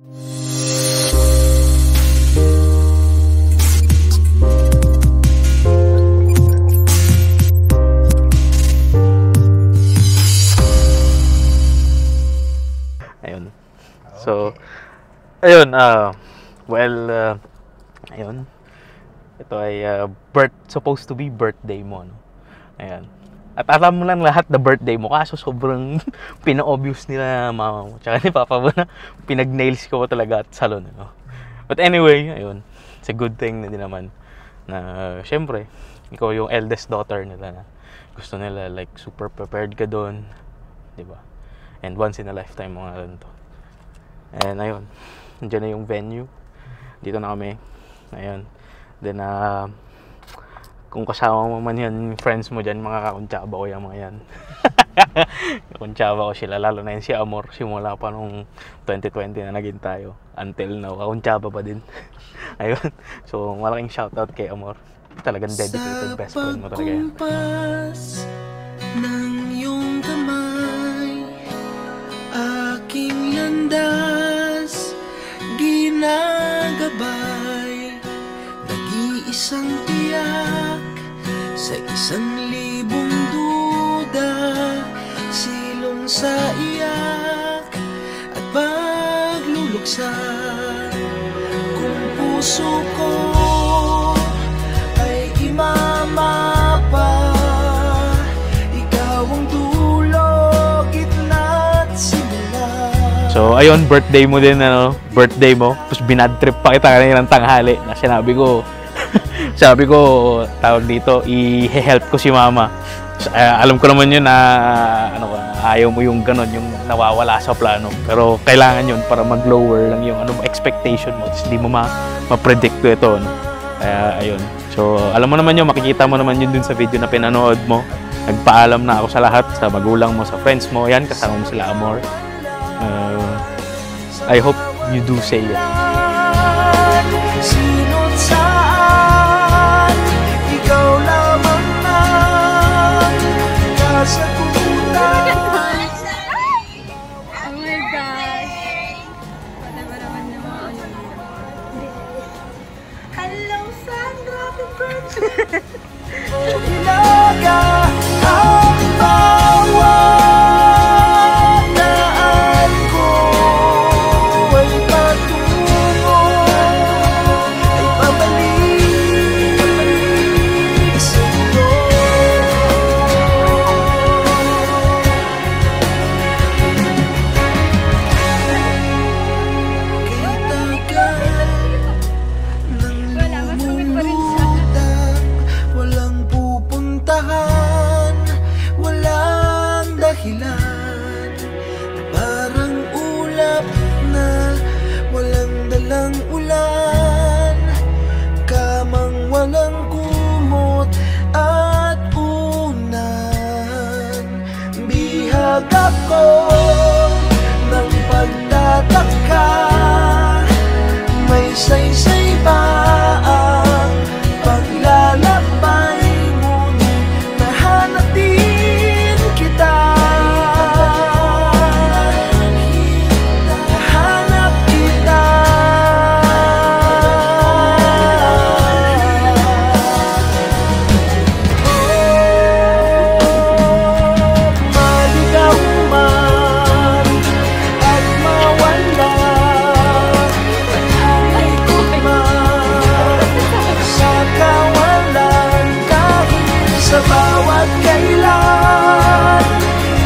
Ayun. So, ayun, ayun. Ito ay supposed to be birthday mo, no? Ayan. At alam mo lang lahat na birthday mo, kaso sobrang pina-obvious nila mama mo. Tsaka ni papa mo na pinag-nails ko talaga at salon, no? But anyway, ayun. It's a good thing na din naman na syempre, ikaw yung eldest daughter nila na gusto nila like super prepared ka doon, 'di ba? And once in a lifetime mga ganito. And ayun, nandiyan na yung venue. Dito na kami. Ayun. Then kung kasama mo man yan, friends mo dyan, mga kakuntsaba ko yung mga yan. Kakuntsaba ko sila, lalo na yun si Amor. Simula pa nung 2020 na naging tayo. Until now, kakuntsaba pa din. Ayun. So, malaking shoutout kay Amor. Talagang dedicated best friend mo talaga yan. Ng iyong kamay, aking landas, ginagabay, nag-iisang tiyak, sa 1,000 duda, silong sa iyak, at pagluluksa, kung puso ko ay imamapa, ikaw ang dulo, gitna't simula. So, ayun, birthday mo din, ano, birthday mo. Tapos binadtrip pa kita kanina ng tanghali na sinabi ko, tawag dito, i-help ko si mama. So, alam ko naman yun na, ayaw mo yung ganon, yung nawawala sa plano. Pero kailangan yun para mag-lower lang yung expectation mo. Tapos hindi mo ma-predict ko ito, no? Kaya, ayun. So, alam mo naman yun, makikita mo naman yun dun sa video na pinanood mo. Nagpaalam na ako sa lahat, sa magulang mo, sa friends mo. Yan, kasama mo sila, Amor. I hope you do say it. Sino't saan, ikaw lamang ang kasagutan. Oh my gosh. Whatever naman naman. Hello, Sandra. Happy birthday. Hilaga ang bawat daan ko ay patungo, ay pabalik sa'yo. Kay tagal nang lumulutang, walang pupuntahan, walang dahilan, parang ulap na walang dalang ulan, kamang walang kumot at unan. Bihag ako ng pagtataka, may saysay ba ang paglalakbay, ngunit nahanap din kita. Nahanap kita. Maligaw man at mawala, hanay ko man sa kawalan, kahit sa bawat kailan,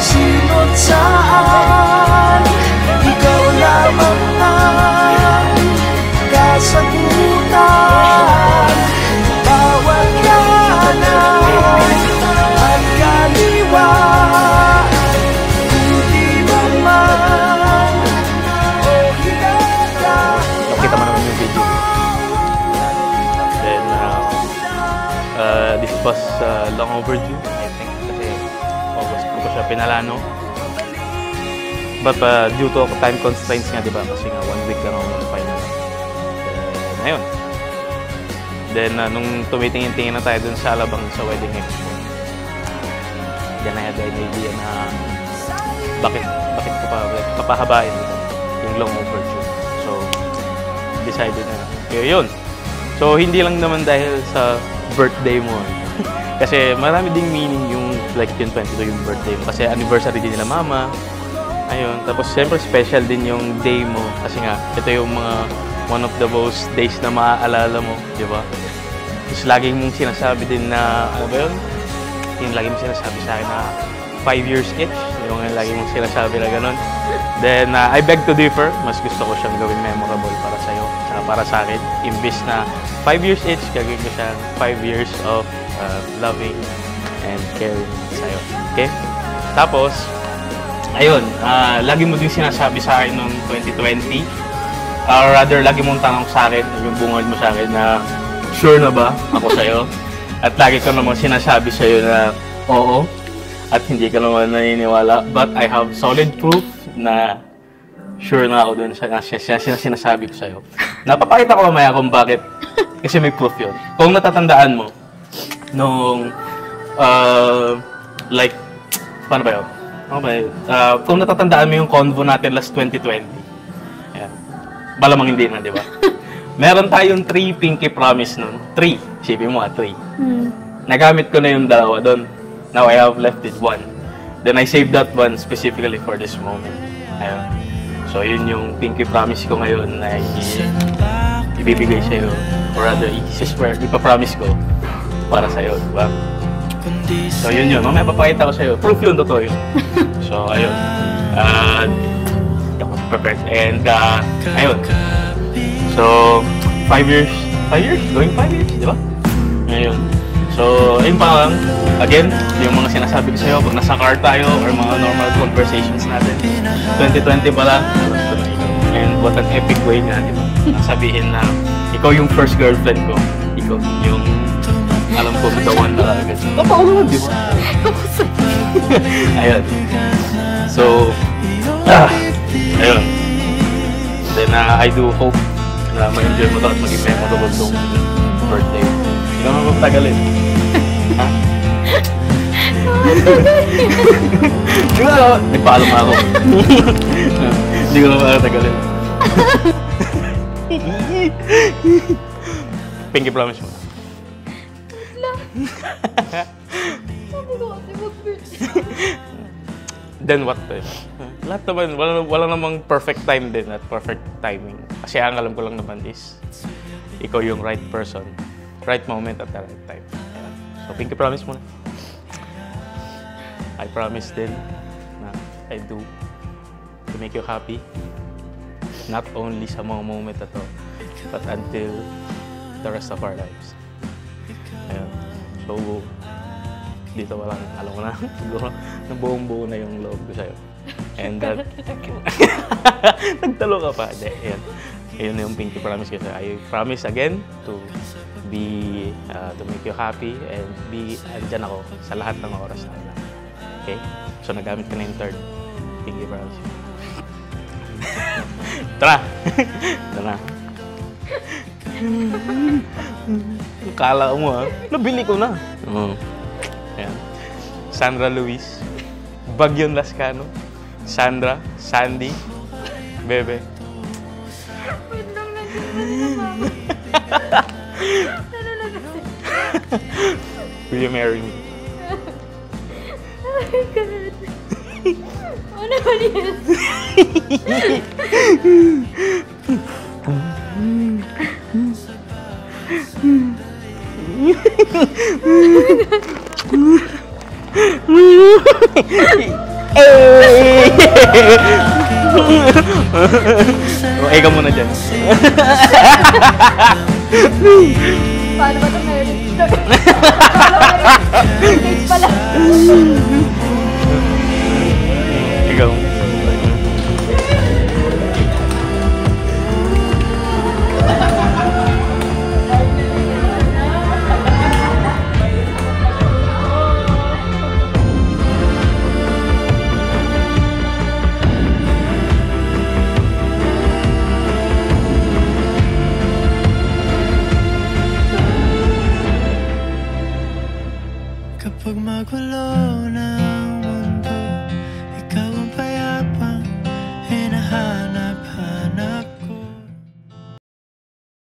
sino't saan, ikaw lamang ang kasagutan. Bawat kanan at kaliwa, hindi mo man o hilaga. Nakita mo naman yung video. Then, this was long overdue, I think. Kasi August ko pa siya pinalano. But due to time constraints nga, diba? Kasi nga 1 week lang ako mag-final. Ayun. Then, nung tumitingin-tingin na tayo dun sa Alabang sa wedding expo, yan na yung idea na bakit ko pa papahabain yung long overdue. So, decided na. Kaya yun. So, hindi lang naman dahil sa birthday mo. Kasi marami ding meaning yung like yung 22 yung birthday mo. Kasi anniversary din nila mama. Ayun. Tapos, siyempre, special din yung day mo. Kasi nga, ito yung mga one of the most days na maaalala mo. Di ba? Tapos, laging mong sinasabi din na, ano ba yun? Yung laging mong sinasabi sa akin na 5 years each. Yung laging mong sinasabi na ganun. Then, I beg to differ. Mas gusto ko siyang gawin memorable para sa'yo. Saka para sa akin. Imbis na 5 years each, gagawin ko siyang 5 years of loving and caring sa'yo. Okay? Tapos, ayun, lagi mo din sinasabi sa akin noong 2020. Or rather, lagi mong tanong sa akin, yung bungad mo sa akin na, sure na ba ako sa'yo? At lagi ko namang sinasabi sa'yo na, oo. At hindi ka naman naniniwala. But I have solid proof na sure na ako dun sa sinasabi ko sa'yo. Napapakita ko mamaya kung bakit. Kasi may proof yun. Kung natatandaan mo, nung, like, paano ba yun? Kung natatandaan mo yung convo natin last 2020, ayan. Malamang hindi na, di ba? Meron tayong 3 pinky promise nun. 3. Sipin mo 3. Nagamit ko na yung 2 doon. Now I have left it 1. Then I saved that one specifically for this moment. Ayun. So yun yung pinky promise ko ngayon na ibibigay sa'yo. Or rather, ipapromise ko para sa'yo, diba? So yun yun. Mamaya papakita ko sa'yo. Proof yun, totoo yun. So ayun. Prepared. And ayun. So 5 years? 5 years? Going 5 years, diba? Ayun. So, ayun pa lang, again, yung mga sinasabi ko sa'yo, pag nasa car tayo or mga normal conversations natin, 2020 pala, and what an epic way nga, di ba? Sabihin na, ikaw yung first girlfriend ko, ikaw yung, alam ko, the one na agad. Totoo naman, di ba? Ayun. So, ayun. Then, I do hope na ma-enjoy mo ito at maging memorable itong birthday. Hindi naman magtagalin. Ha? Di ba? Nagpaalam ako. Hindi ko naman magtagalin. Pinky promise mo. Then what then? Lahat naman, wala namang perfect time din at perfect timing. Kasi ang alam ko lang naman is, ikaw yung right person, right moment at the right time. Ayan. So, pinky promise mo na. I promise din na I do to make you happy. Not only sa mga moment na to, but until the rest of our lives. Ayan. So, dito walang, alam ko na, siguro, nabuong-buo na yung loob ko sa'yo. And that, nagtalo ka pa. Ayan. Ayun yung pinky promise ko sa'yo. I promise again to be, to make you happy and be, andyan ako sa lahat ng oras na lang. Okay? So, nagamit ko na yung third pinky promise. Tara! Tara. Kala mo ha? Nabili ko na. Ayan. Sandra Luis, Bagyon Lascano, Sandra, Sandy, Bebe. Wait lang, nagsimula Will you marry me? Oh my God. Ano ba yan? Eka muna dyan. Paano ba ito meron? Stage pala.